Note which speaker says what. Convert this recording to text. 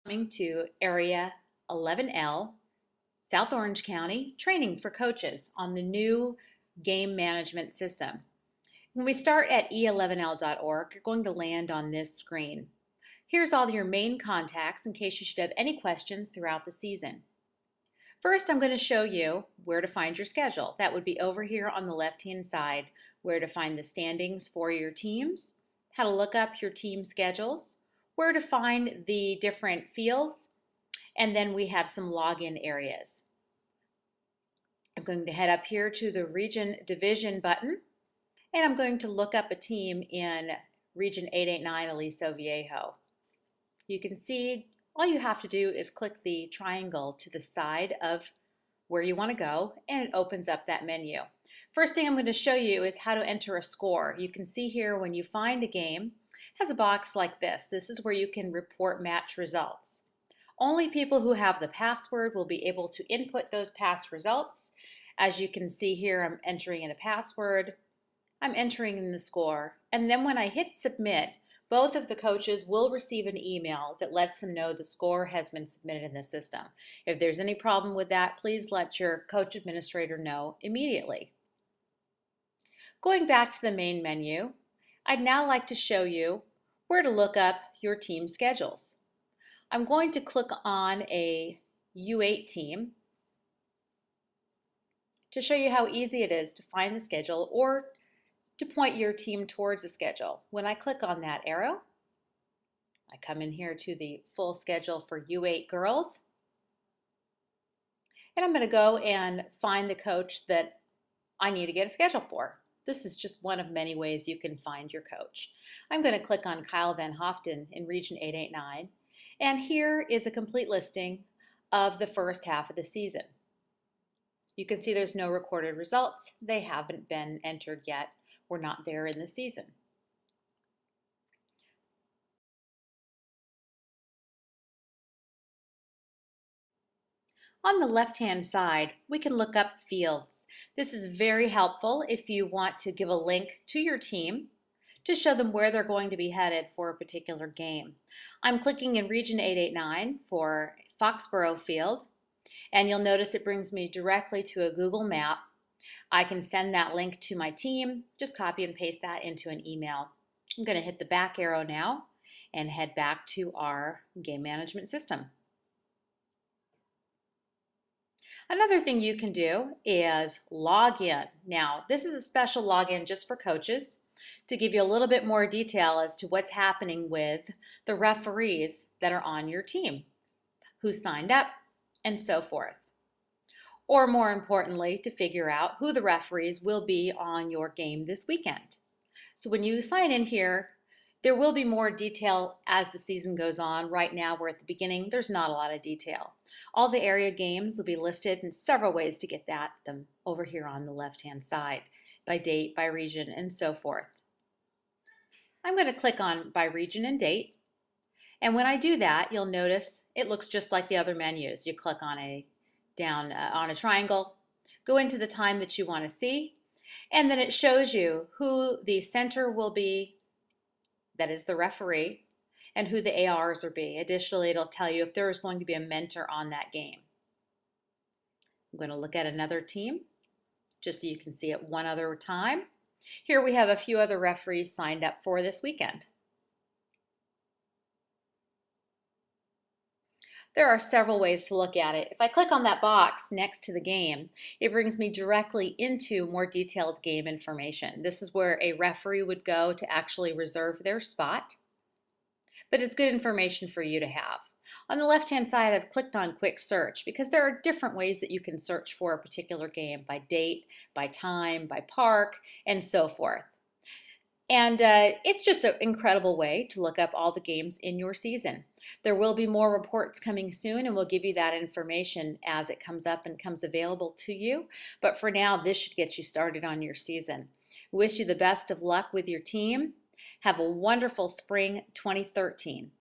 Speaker 1: Coming to Area 11L, South Orange County, training for coaches on the new game management system. When we start at e11l.org, you're going to land on this screen. Here's all your main contacts in case you should have any questions throughout the season. First, I'm going to show you where to find your schedule. That would be over here on the left-hand side, where to find the standings for your teams, how to look up your team schedules, where to find the different fields, and then we have some login areas. I'm going to head up here to the Region Division button, and I'm going to look up a team in Region 889 Aliso Viejo. You can see all you have to do is click the triangle to the side of where you want to go, and it opens up that menu. First thing I'm going to show you is how to enter a score. You can see here when you find a game, it has a box like this. This is where you can report match results. Only people who have the password will be able to input those past results. As you can see here, I'm entering in a password, I'm entering in the score, and then when I hit submit, both of the coaches will receive an email that lets them know the score has been submitted in the system. If there's any problem with that, please let your coach administrator know immediately. Going back to the main menu, I'd now like to show you where to look up your team schedules. I'm going to click on a U8 team to show you how easy it is to find the schedule or to point your team towards the schedule. When I click on that arrow, I come in here to the full schedule for U8 girls, and I'm going to go and find the coach that I need to get a schedule for. This is just one of many ways you can find your coach. I'm going to click on Kyle Van Hoften in Region 889, and here is a complete listing of the first half of the season. You can see there's no recorded results. They haven't been entered yet. We're not there in the season. On the left-hand side, we can look up fields. This is very helpful if you want to give a link to your team to show them where they're going to be headed for a particular game. I'm clicking in Region 889 for Foxborough Field, and you'll notice it brings me directly to a Google map. I can send that link to my team, just copy and paste that into an email. I'm going to hit the back arrow now and head back to our game management system. Another thing you can do is log in. Now, this is a special login just for coaches to give you a little bit more detail as to what's happening with the referees that are on your team, who signed up, and so forth. Or more importantly, to figure out who the referees will be on your game this weekend. So when you sign in here, there will be more detail as the season goes on. Right now we're at the beginning, there's not a lot of detail. All the area games will be listed in several ways to get them over here on the left-hand side, by date, by region, and so forth. I'm going to click on by region and date, and when I do that, you'll notice it looks just like the other menus. You click on a triangle, go into the time that you want to see, and then it shows you who the center will be, that is the referee, and who the ARs will be. Additionally, it'll tell you if there is going to be a mentor on that game. I'm going to look at another team just so you can see it one other time. Here we have a few other referees signed up for this weekend. There are several ways to look at it. If I click on that box next to the game, it brings me directly into more detailed game information. This is where a referee would go to actually reserve their spot, but it's good information for you to have. On the left-hand side, I've clicked on Quick Search because there are different ways that you can search for a particular game, by date, by time, by park, and so forth. And it's just an incredible way to look up all the games in your season. There will be more reports coming soon, and we'll give you that information as it comes up and comes available to you. But for now, this should get you started on your season. We wish you the best of luck with your team. Have a wonderful spring 2013.